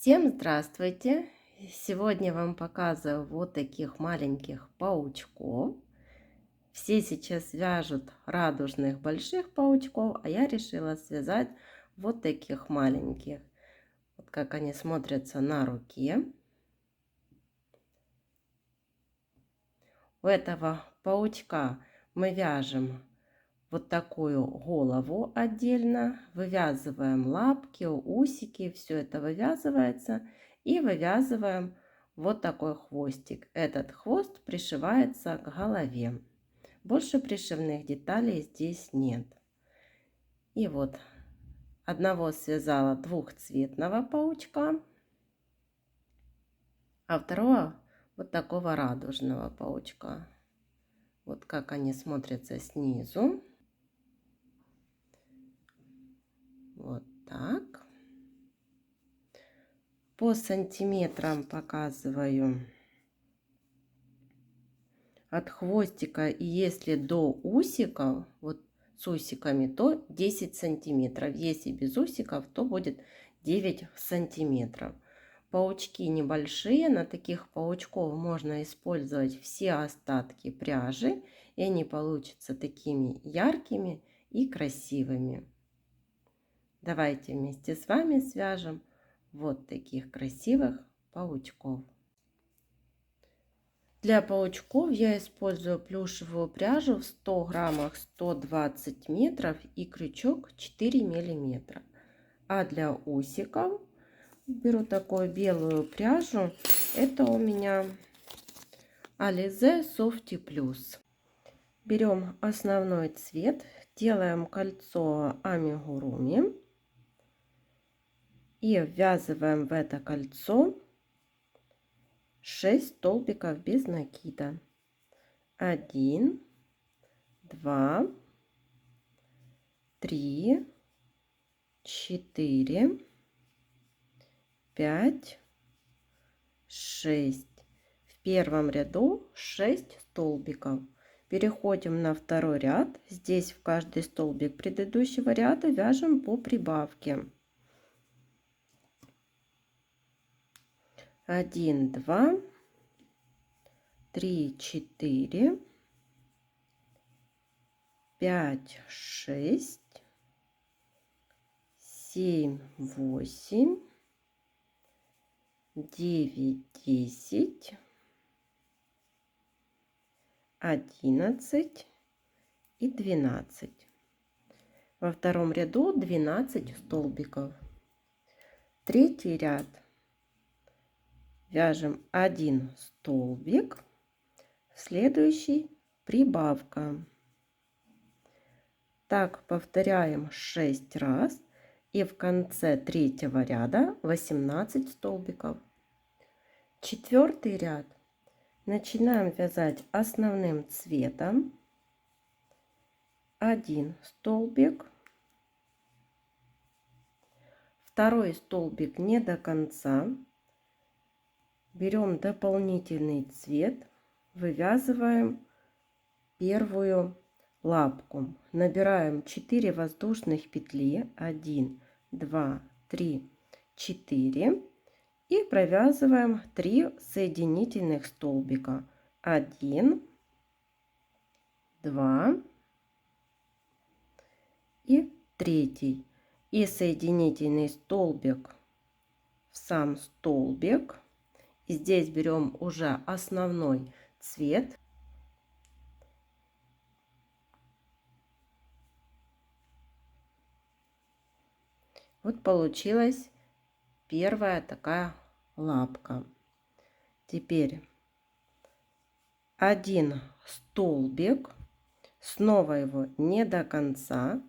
Всем здравствуйте! Сегодня вам показываю вот таких маленьких паучков. Все сейчас вяжут радужных больших паучков, а я решила связать вот таких маленьких. Вот как они смотрятся на руке. У этого паучка мы вяжем вот такую голову отдельно, вывязываем лапки, усики, все это вывязывается, и вывязываем вот такой хвостик. Этот хвост пришивается к голове. Больше пришивных деталей здесь нет. И вот одного связала двухцветного паучка, а второго вот такого радужного паучка. Вот как они смотрятся снизу. Вот так. По сантиметрам показываю от хвостика, и если до усиков, вот с усиками, то 10 сантиметров. Если без усиков, то будет 9 сантиметров. Паучки небольшие, на таких паучков можно использовать все остатки пряжи, и они получатся такими яркими и красивыми. Давайте вместе с вами свяжем вот таких красивых паучков. Для паучков я использую плюшевую пряжу в 100 граммах 120 метров и крючок 4 миллиметра. А для усиков беру такую белую пряжу. Это у меня Alize Softy Plus. Берем основной цвет, делаем кольцо амигуруми и ввязываем в это кольцо 6 столбиков без накида. 1, 2, 3, 4, 5, 6. В первом ряду 6 столбиков. Переходим на второй ряд. Здесь в каждый столбик предыдущего ряда вяжем по прибавке. 1, 2, 3, 4, 5, 6, 7, 8, 9, 10, 11 и 12. Во втором ряду 12 столбиков. Третий ряд вяжем 1 столбик, в следующий прибавка. Так повторяем 6 раз, и в конце третьего ряда 18 столбиков. Четвертый ряд начинаем вязать основным цветом. 1 столбик, второй столбик не до конца, берем дополнительный цвет, вывязываем первую лапку, набираем 4 воздушных петли, 1, 2, 3, 4, и провязываем 3 соединительных столбика. 1, 2 и 3. И соединительный столбик в сам столбик. И здесь берем уже основной цвет. Вот получилась первая такая лапка. Теперь 1 столбик, снова его не до конца,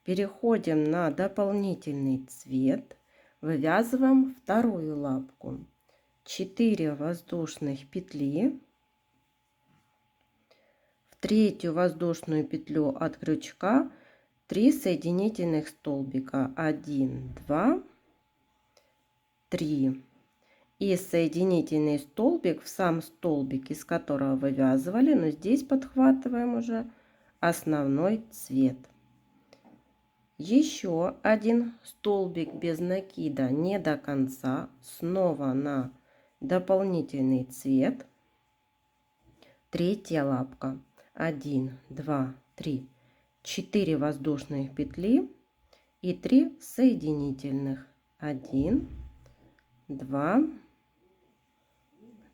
переходим на дополнительный цвет, вывязываем вторую лапку, 4 воздушных петли, в третью воздушную петлю от крючка 3 соединительных столбика, 1, 2, 3, и соединительный столбик в сам столбик, из которого вывязывали, но здесь подхватываем уже основной цвет. Еще один столбик без накида не до конца, снова на дополнительный цвет. Третья лапка. 1, 2, 3, 4 воздушных петли и 3 соединительных. 1, 2,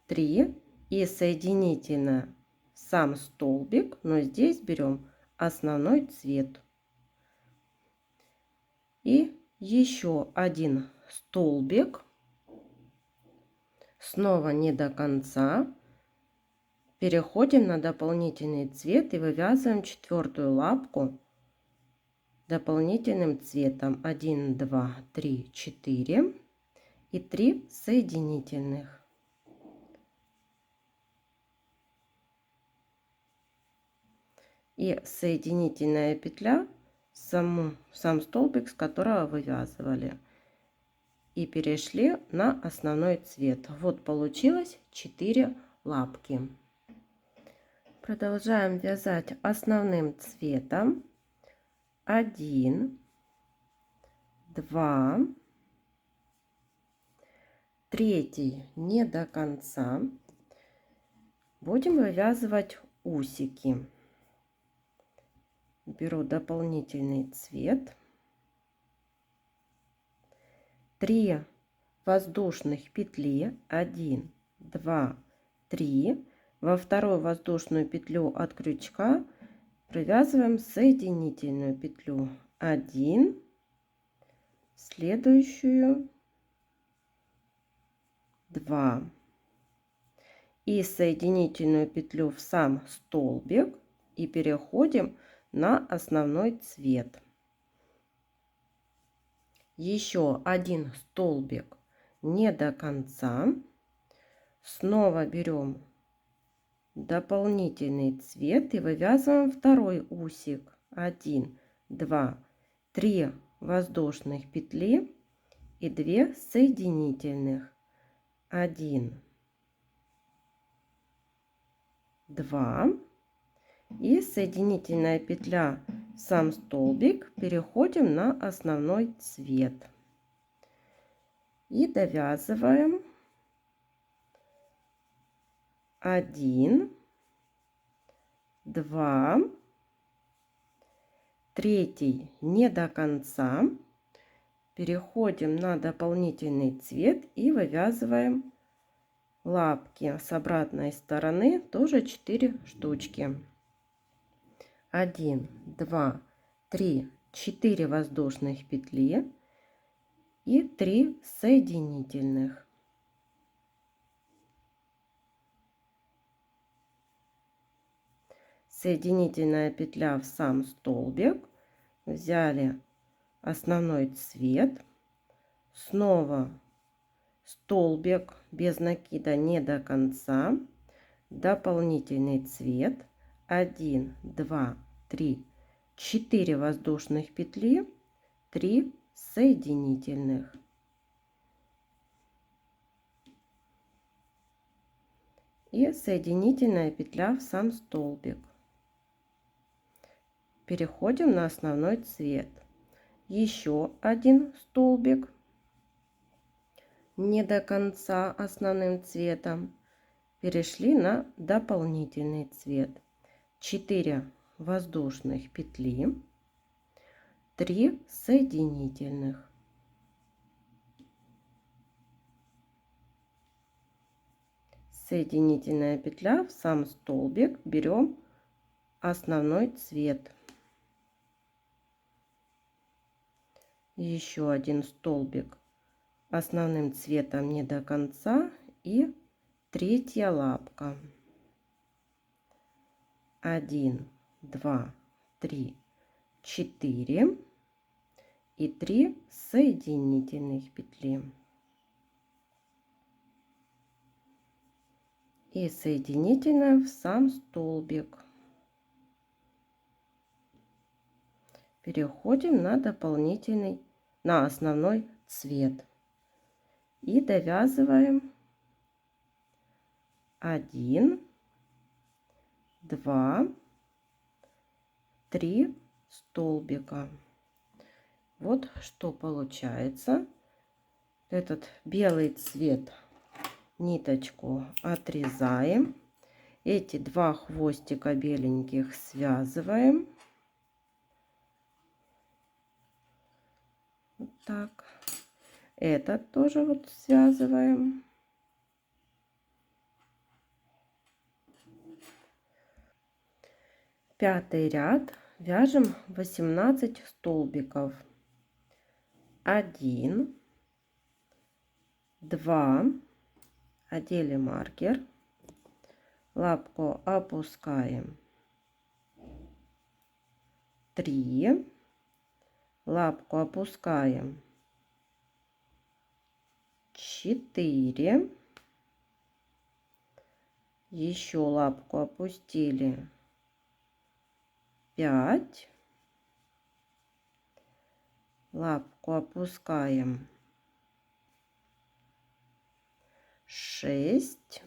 3 и соединительно сам столбик, но здесь берем основной цвет. И еще один столбик, снова не до конца, переходим на дополнительный цвет и вывязываем четвертую лапку дополнительным цветом. 1, 2, 3, 4 и 3 соединительных. И соединительная петля сам столбик, с которого вывязывали, и перешли на основной цвет. Вот получилось 4 лапки. Продолжаем вязать основным цветом. 1, 2, третий не до конца. Будем вывязывать усики. Беру дополнительный цвет. 3 воздушных петли. 1, 2, 3. Во вторую воздушную петлю от крючка провязываем соединительную петлю. 1, следующую 2 и соединительную петлю в сам столбик и переходим на основной цвет. Еще один столбик не до конца. Снова берем дополнительный цвет и вывязываем второй усик. 1, 2, 3 воздушных петли и 2 соединительных. 1, 2 и соединительная петля в сам столбик, переходим на основной цвет и довязываем 1, 2, третий не до конца, переходим на дополнительный цвет и вывязываем лапки с обратной стороны, тоже 4 штучки. 1, 2, 3, 4 воздушных петли и 3 соединительных. Соединительная петля в сам столбик, взяли основной цвет, снова столбик без накида не до конца, дополнительный цвет, 1, 2, 3, 4 воздушных петли, 3 соединительных. И соединительная петля в сам столбик. Переходим на основной цвет. Еще один столбик не до конца основным цветом. Перешли на дополнительный цвет. 4 воздушных петли, 3 соединительных. Соединительная петля в сам столбик, берем основной цвет. Еще один столбик основным цветом не до конца и третья лапка. 1, 2, 3, 4 и 3 соединительных петли. И соединительная в сам столбик. Переходим на дополнительный, на основной цвет. И довязываем 1, 2, 3 столбика. Вот что получается. Этот белый цвет, ниточку отрезаем. Эти два хвостика беленьких связываем. Вот так. Этот тоже вот связываем. Пятый ряд вяжем 18 столбиков. 1, 2, одели маркер, лапку опускаем, 3, лапку опускаем, 4, еще лапку опустили, 5, лапку опускаем, 6,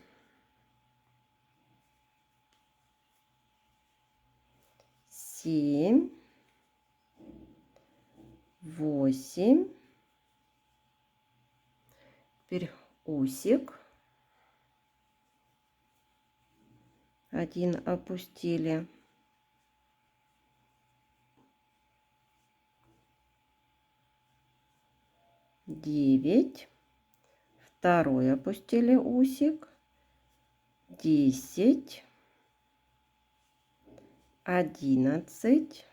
7, 8, теперь усик, один опустили, 9, второй опустили усик, 10, 11,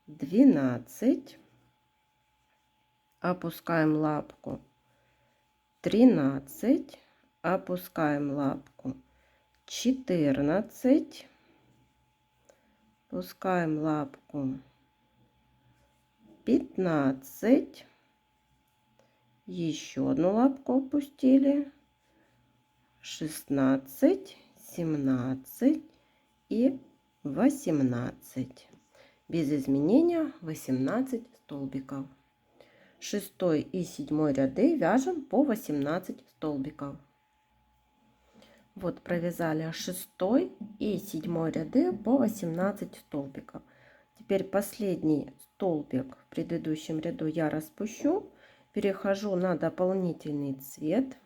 12, опускаем лапку, 13, опускаем лапку, 14, опускаем лапку, 15, еще одну лапку опустили, 16, 17 и 18. Без изменения 18 столбиков. 6 и 7 ряды вяжем по 18 столбиков. Вот провязали 6 и 7 ряды по 18 столбиков. Теперь последний столбик в предыдущем ряду я распущу, перехожу на дополнительный цвет.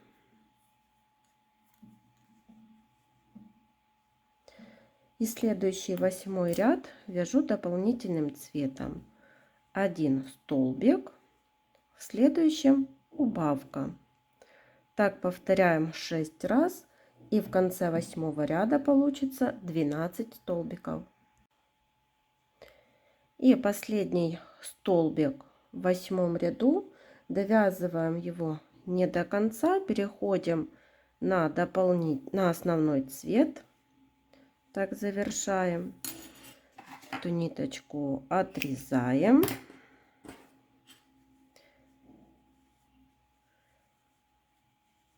И следующий 8 ряд вяжу дополнительным цветом. 1 столбик, в следующем убавка. Так повторяем 6 раз, и в конце 8 ряда получится 12 столбиков. И последний столбик в 8 ряду, довязываем его не до конца, переходим на основной цвет. Так завершаем. Эту ниточку отрезаем.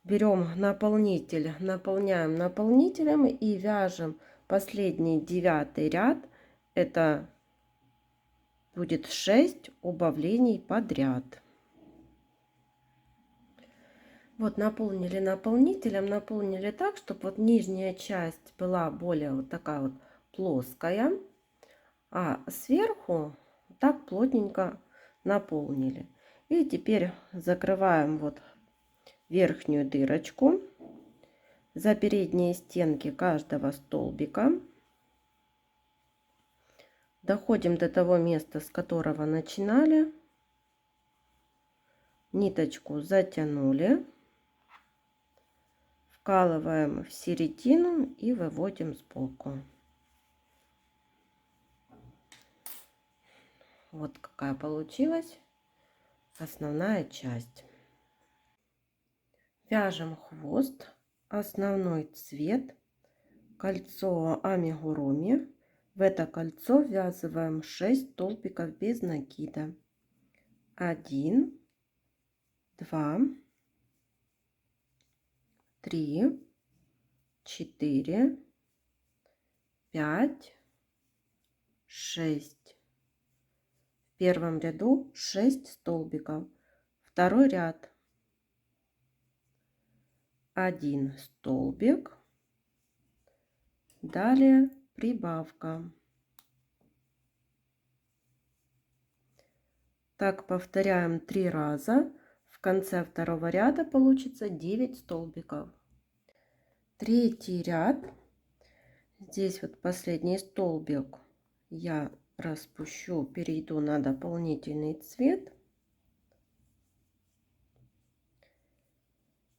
Берем наполнитель, наполняем наполнителем и вяжем последний 9 ряд. Это будет 6 убавлений подряд. Вот наполнили наполнителем, наполнили так, чтобы вот нижняя часть была более вот такая вот плоская, а сверху так плотненько наполнили. И теперь закрываем вот верхнюю дырочку за передние стенки каждого столбика. Доходим до того места, с которого начинали. Ниточку затянули. Вкалываем в середину и выводим сбоку. Вот какая получилась основная часть. Вяжем хвост, основной цвет, кольцо амигуруми. В это кольцо ввязываем 6 столбиков без накида. 1, 2, 3, 4, 5, 6. В первом ряду 6 столбиков. Второй ряд. 1 столбик. Далее прибавка. Так повторяем 3 раза. В конце второго ряда получится 9 столбиков. Третий ряд. Здесь вот последний столбик я распущу, перейду на дополнительный цвет.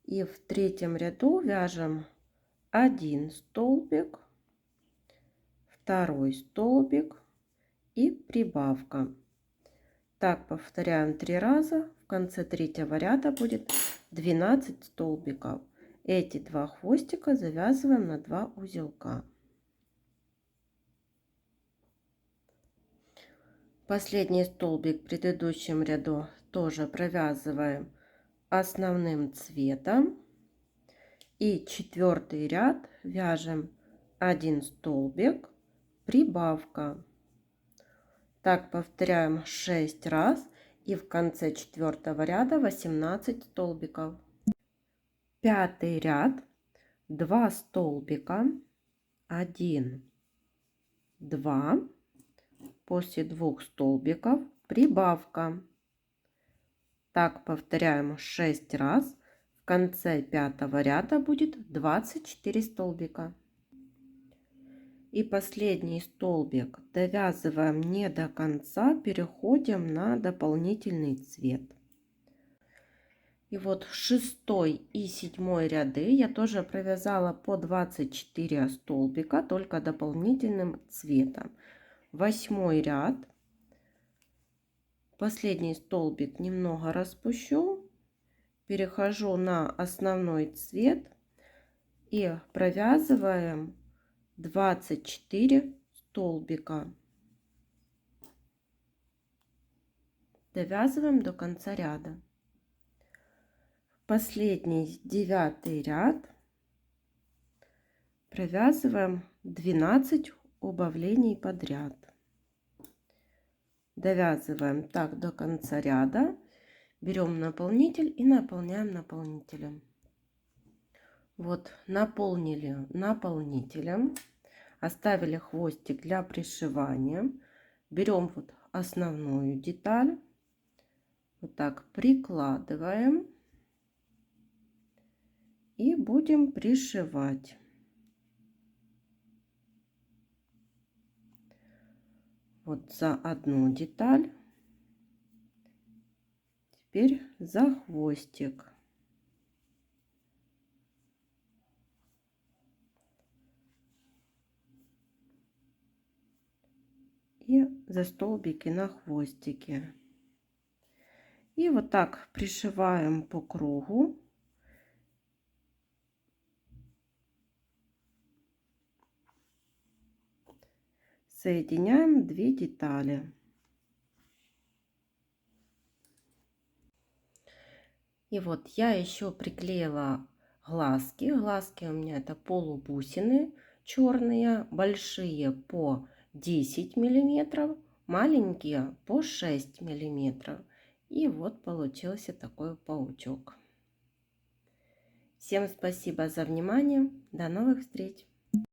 И в третьем ряду вяжем 1 столбик, второй столбик и прибавка. Так повторяем 3 раза. В конце третьего ряда будет 12 столбиков. Эти 2 хвостика завязываем на 2 узелка. Последний столбик в предыдущем ряду тоже провязываем основным цветом. И четвертый ряд вяжем 1 столбик, прибавка. Так повторяем 6 раз. И в конце четвертого ряда 18 столбиков. Пятый ряд. 2 столбика. 1, 2. После 2 столбиков прибавка. Так повторяем 6 раз. В конце пятого ряда будет 24 столбика. И последний столбик довязываем не до конца, переходим на дополнительный цвет. И вот 6 и 7 ряды я тоже провязала по 24 столбика, только дополнительным цветом. 8 ряд. Последний столбик немного распущу, перехожу на основной цвет и провязываем 24 столбика. Довязываем до конца ряда. Последний 9 ряд провязываем 12 убавлений подряд. Довязываем так до конца ряда. Берем наполнитель и наполняем наполнителем. Вот наполнили наполнителем, оставили хвостик для пришивания. Берем вот основную деталь, вот так прикладываем и будем пришивать. Вот за одну деталь, теперь за хвостик. И за столбики на хвостике. И вот так пришиваем по кругу. Соединяем 2 детали. И вот я еще приклеила глазки. Глазки у меня это полубусины черные, большие по 10 миллиметров, маленькие по 6 миллиметров. И вот получился такой паучок. Всем спасибо за внимание. До новых встреч!